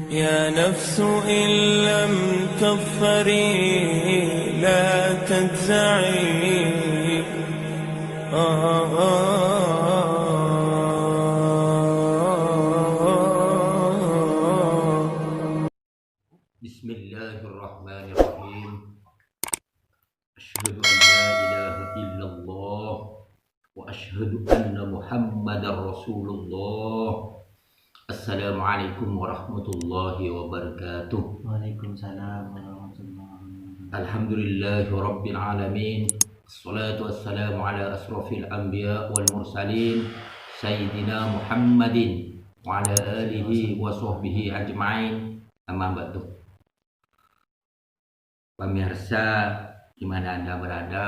يا نفس إن لم تظفري لا تجزعي. Bismillahirrahmanirrahim. Asyhadu an la ilaha illallah wa asyhadu anna Muhammadar Rasulullah. Assalamualaikum warahmatullahi wabarakatuh. Waalaikumsalam warahmatullahi wabarakatuh. Alhamdulillahi rabbil alamin. Assalatu wassalamu ala asrafil anbiya wal mursalin sayyidina Muhammadin wa ala alihi wa sahbihi ajma'in. Amma ba'du. Pemirsa di mana Anda berada,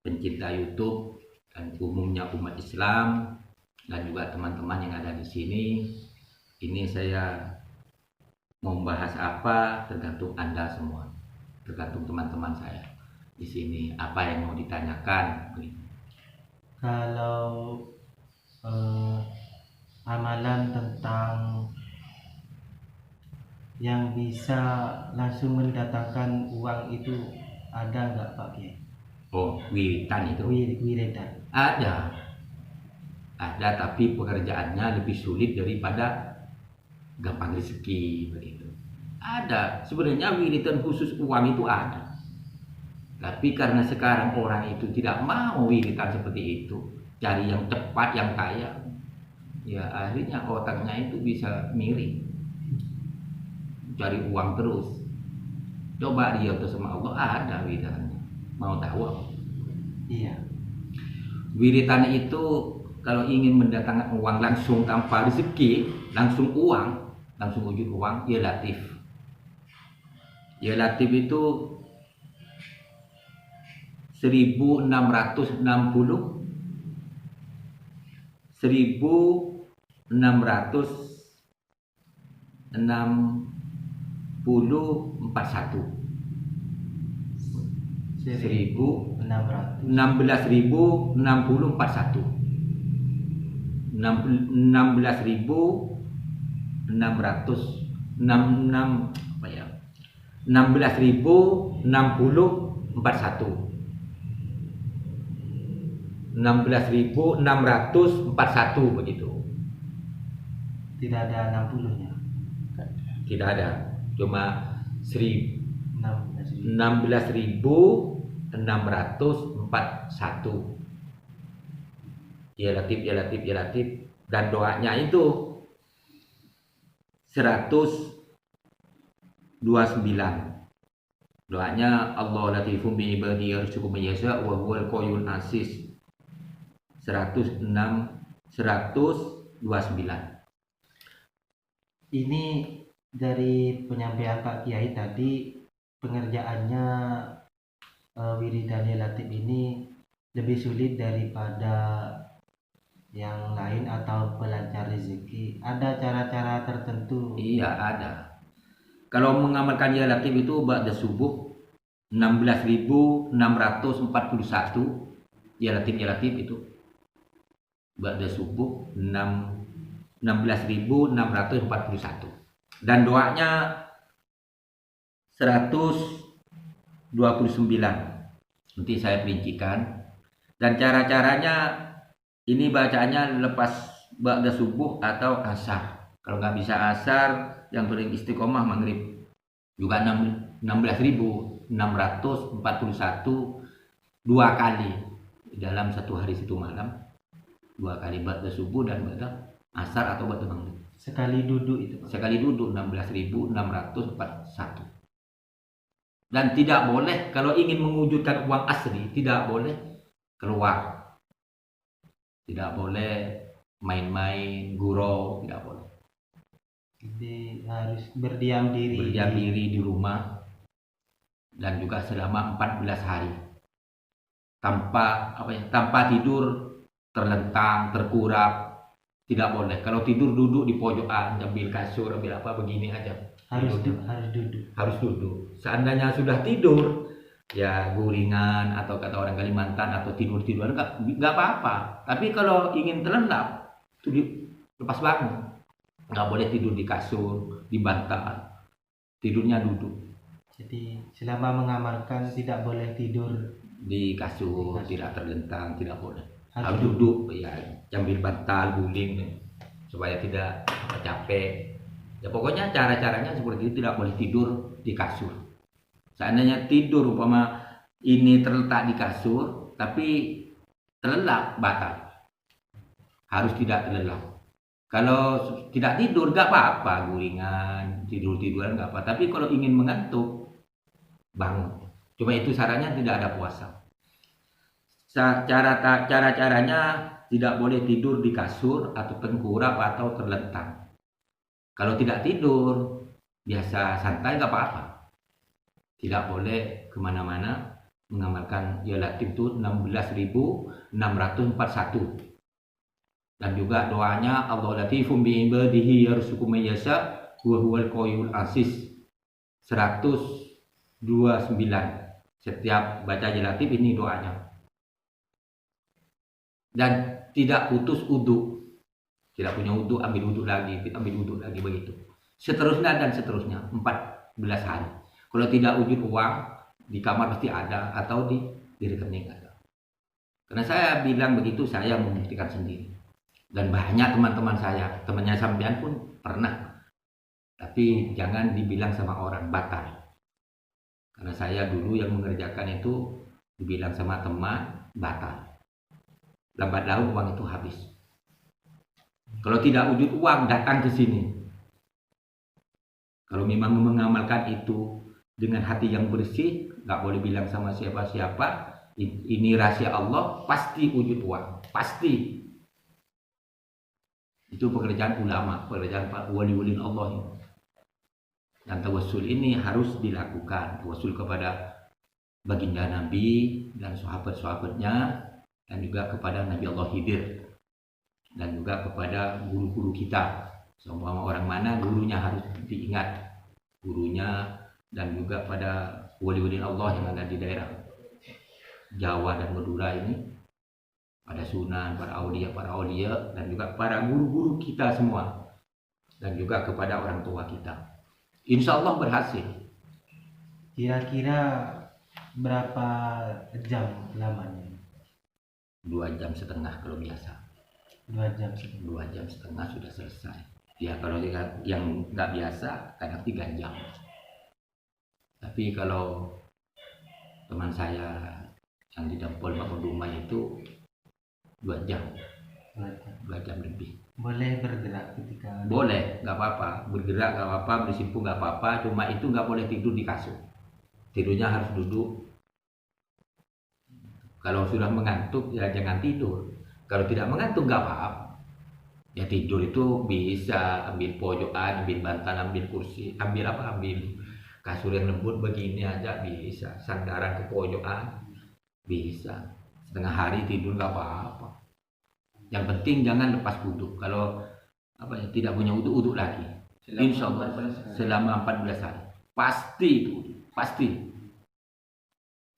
pencinta YouTube dan umumnya umat Islam dan juga teman-teman yang ada di sini, ini saya mau membahas apa tergantung Anda semua, tergantung teman-teman saya di sini apa yang mau ditanyakan. Kalau amalan tentang yang bisa langsung mendatangkan uang itu ada nggak Pak Kiai? Oh, wiritan itu Wiridan. ada, tapi pekerjaannya lebih sulit daripada gampang rezeki begitu. Ada, sebenarnya wiritan khusus uang itu ada. Tapi karena sekarang orang itu tidak mau wiritan seperti itu, cari yang cepat, yang kaya, ya akhirnya otaknya itu bisa miring, cari uang terus. Coba dia tuh sama Allah ada wiritannya, mau tahu apa? Iya. Wiritan itu kalau ingin mendatangkan uang langsung tanpa rezeki, langsung uang, langsung wujud uang, ya Latif. Ya Latif itu 1660 1641 16.041 16.600 apa ya 16.641 begitu. Tidak ada 60-nya. Tidak ada, cuma 16.000. 16.641. Ya Latif, ya Latif, ya Latif. Dan doanya itu 129. Doanya Allah latifum bi ibadi yarzuqu man yasha wa huwal qayyul aziz. 129. Ini dari penyampaian Pak Kiai tadi, pengerjaannya wiridan Latif ini lebih sulit daripada yang lain atau pelancar rezeki. Ada cara-cara tertentu? Iya ada. Kalau mengamalkan ya Latif itu ba'da subuh 16.641 ya Latif itu ba'da subuh 16.641 dan doanya 129. Nanti saya perincikan. Dan cara-caranya ini bacaannya lepas ba'da subuh atau asar. Kalau nggak bisa asar, yang paling istiqomah maghrib. Juga 16.641 2 kali dalam satu hari satu malam. 2 kali ba'da subuh dan ba'da asar atau ba'da maghrib. Sekali duduk itu Pak. Sekali duduk 16.641. Dan tidak boleh kalau ingin mewujudkan uang asli, tidak boleh keluar. Tidak boleh main-main, gurau, tidak boleh. Jadi harus berdiam diri. Berdiam diri di rumah dan juga selama 14 hari. Tanpa tidur, terlentang, terkurap. Tidak boleh. Kalau tidur duduk di pojokan, ambil kasur, ambil apa begini aja. Harus duduk. Seandainya sudah tidur, ya guringan atau kata orang Kalimantan atau tidur-tiduran nggak apa-apa. Tapi kalau ingin terlelap, itu lepas bangun. nggak boleh tidur di kasur, di bantal, tidurnya duduk Jadi selama mengamalkan tidak boleh tidur, di kasur, tidak terlentang, tidak boleh. Harus Harus duduk, ya sambil bantal, guling, supaya tidak capek. Ya pokoknya cara-caranya seperti itu, tidak boleh tidur di kasur. Seandainya tidur umpama ini terletak di kasur, tapi terlelap, batal. Harus tidak terlelap. Kalau tidak tidur gak apa-apa, gulingan, tidur-tiduran gak apa. Tapi kalau ingin mengantuk, bangun. Cuma itu syaratnya tidak ada puasa. Cara-caranya tidak boleh tidur di kasur atau tengkurap atau terlentang. Kalau tidak tidur, biasa santai gak apa-apa. Tidak boleh kemana-mana mengamalkan ya Latif itu 16.641. Dan juga doanya Allah latifum bi ibadihi yarzuqu may yasha wa huwal qayyul aziz 129. Setiap baca ya Latif ini doanya. Dan tidak putus wudu. Tidak punya wudu, ambil wudu lagi begitu. Seterusnya dan seterusnya 14 hari. Kalau tidak wujud uang di kamar pasti ada atau di rekening ada. Karena saya bilang begitu, saya membuktikan sendiri. Dan banyak teman-teman saya, temannya sampean pun pernah. Tapi jangan dibilang sama orang, batal. Karena saya dulu yang mengerjakan itu dibilang sama teman, batal. Lambat laun uang itu habis. Kalau tidak wujud uang, datang ke sini. Kalau memang mengamalkan itu dengan hati yang bersih, nggak boleh bilang sama siapa-siapa, ini rahasia Allah, pasti wujud uang. Pasti. Itu pekerjaan ulama, pekerjaan wali-wali Allah. Dan tawassul ini harus dilakukan. Tawassul kepada baginda Nabi dan sahabat-sahabatnya, dan juga kepada Nabi Allah Khidir, dan juga kepada guru-guru kita. Semua orang mana gurunya harus diingat, gurunya, dan juga pada wali-wali Allah yang ada di daerah Jawa dan Madura ini, pada sunan, para aulia, dan juga para guru-guru kita semua, dan juga kepada orang tua kita. Insya Allah berhasil. kira-kira berapa jam lamanya? 2,5 jam kalau biasa. 2 jam. 2,5 jam sudah selesai. Ya kalau yang nggak biasa kadang 3 jam. Tapi kalau teman saya yang di Dampol Pak Dumai itu 2 jam. 2 jam lebih. Boleh bergerak ketika? Boleh, nggak apa-apa. Bergerak nggak apa-apa, bersimpu nggak apa-apa. Cuma itu nggak boleh tidur di kasur. Tidurnya harus duduk. Kalau sudah mengantuk ya jangan tidur. Kalau tidak mengantuk nggak apa-apa. Ya tidur itu bisa ambil pojokan, ambil bantal, ambil kursi, ambil apa, ambil kasur yang lembut begini aja bisa. Sandaran ke pojokan bisa. Setengah hari tidur nggak apa-apa. Yang penting jangan lepas wudu. Kalau apa ya tidak punya wudu lagi. Insya Allah selama 14 hari pasti itu pasti.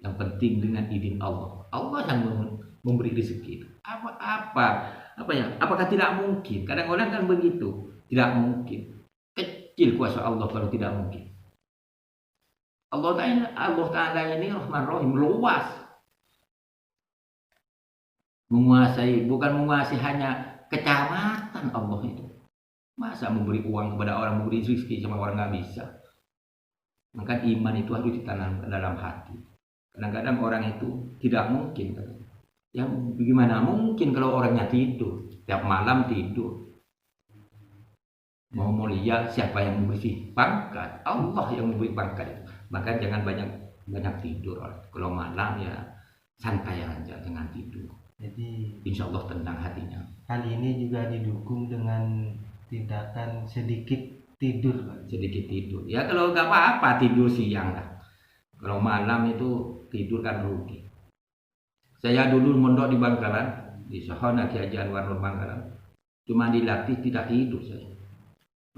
Yang penting dengan izin Allah. Allah yang memberi rezeki. Apakah tidak mungkin? Kadang orang kan begitu, tidak mungkin. Kecil kuasa Allah kalau tidak mungkin. Allah Ta'ala ini Rahman Rahim, luas. Bukan menguasai hanya kecamatan Allah itu. Masa memberi uang kepada orang, memberi rezeki sama orang nggak bisa. Maka iman itu harus ditanam dalam hati. Kadang-kadang orang itu tidak mungkin. Ya bagaimana mungkin kalau orangnya tidur, tiap malam tidur. Mau mulia siapa yang memberi pangkat? Allah yang memberi pangkat. Maka jangan banyak tidur. Kalau malam ya santai aja, jangan tidur. Jadi Insya Allah tenang hatinya. hal ini juga didukung dengan tindakan sedikit tidur, Pak. Sedikit tidur. Ya kalau nggak apa-apa tidur siang lah. Kalau malam itu tidur kan rugi. Saya dulu mondok di Bangkalan, di Sohona Ki Haji Anwar Nur Bangkalan. Cuma dilatih tidak tidur saya.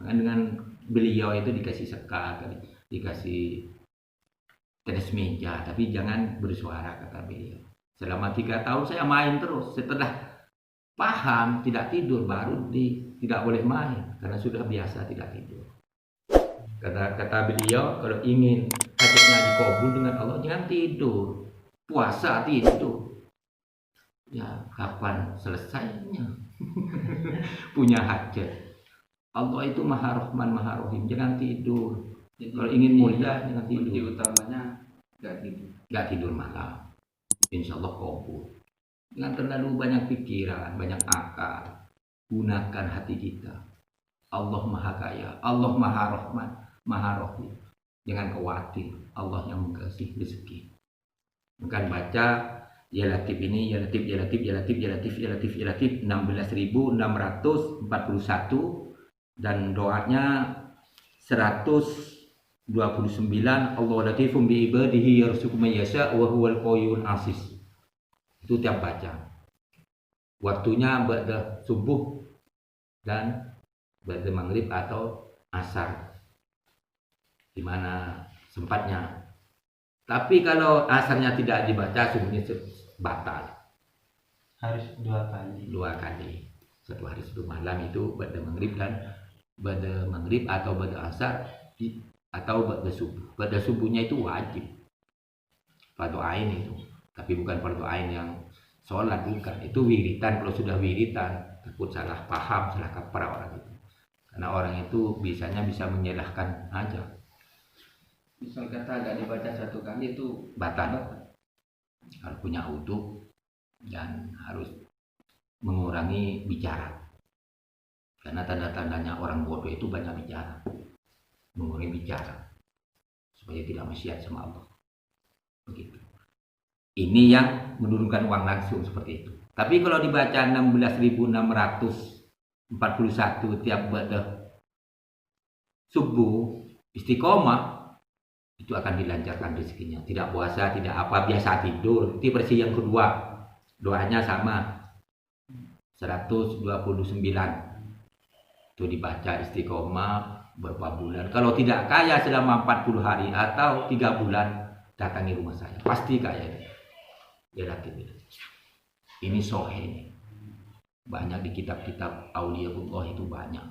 Maka dengan beliau itu dikasih sekat, dikasih tenis meja, tapi jangan bersuara kata beliau. Selama 3 tahun saya main terus. Setelah paham tidak tidur baru tidak boleh main karena sudah biasa tidak tidur. Kata beliau, kalau ingin hajatnya dikabul dengan Allah jangan tidur, puasa tidur. Ya kapan selesainya? Punya hajat. Allah itu Maha Rahman Maha Rahim, jangan tidur. Kalau ingin mulia jangan tidur. Kunci utamanya Gak tidur malam. Insya Allah kabul. Jangan terlalu banyak pikiran, banyak akal. Gunakan hati kita. Allah Maha Kaya, Allah Maha Rahman Maha Rahim. Jangan khawatir, Allah yang mengasihi rezeki. Bukan baca ya latif ini, ya latif, ya latif, ya latif, ya latif, ya latif, ya latif 16.641 dan doanya 129 Allah latifum bi ibadihi yarzuqu man yasha wa huwal qayyumul aziz. Itu tiap baca. Waktunya ba'da subuh dan ba'da maghrib atau asar. Di mana sempatnya. Tapi kalau asarnya tidak dibaca subuhnya batal. Harus 2 kali. 2 kali. 1 hari 1 malam itu ba'da maghrib dan ba'da maghrib atau ba'da asar atau ba'da subuh. Ba'da subuhnya itu wajib. Fardu ain itu. Tapi bukan fardu ain yang sholat, bukan. Itu wiritan. Kalau sudah wiritan takut salah paham, salah kaprah orang itu. Karena orang itu bisa menyalahkan aja. misal kata agak dibaca 1 kali itu Batal. Harus punya udhu dan harus mengurangi bicara. Karena tanda-tandanya orang bodoh itu banyak bicara. Mengurangi bicara supaya tidak maksiat sama Allah. Begitu. Ini yang menurunkan uang langsung seperti itu. Tapi kalau dibaca 16.641 tiap ba'da subuh istiqomah, itu akan dilancarkan rezekinya. Tidak puasa, tidak apa, biasa tidur. Itu versi yang kedua. Doanya sama. 129. Itu dibaca istiqomah berapa bulan. Kalau tidak kaya selama 40 hari atau 3 bulan, datangi rumah saya. Pasti kaya. Ya lakin. Ini soheh. Banyak di kitab-kitab Auliyaullah itu banyak.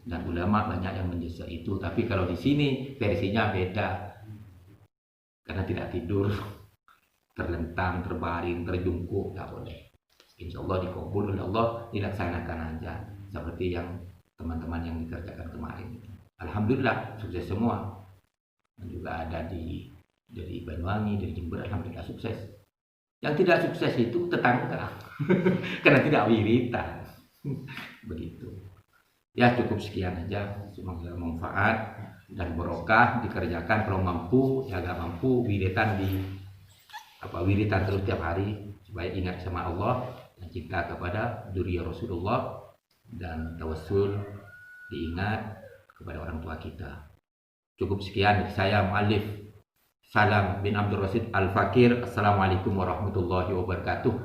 Dan ulama banyak yang menjasa itu, tapi kalau di sini versinya beda. Karena tidak tidur, terlentang, terbaring, terjungkuk, tak boleh. Insya Allah dikabul oleh Allah, dilaksanakan aja seperti yang teman-teman yang dikerjakan kemarin. Alhamdulillah sukses semua. Dan juga ada dari Banyuwangi, dari Jember, alhamdulillah sukses. Yang tidak sukses itu tetangga, karena tidak wiritan. Begitu. Ya cukup sekian aja, semoga manfaat dan barokah dikerjakan. Kalau mampu, ya agak mampu wiritan wiritan terus tiap hari supaya ingat sama Allah dan cinta kepada dzurriyyah Rasulullah dan tawassul diingat kepada orang tua kita. Cukup sekian dari saya muallif Salam bin Abdul Rasid Al-Fakir. Assalamualaikum warahmatullahi wabarakatuh.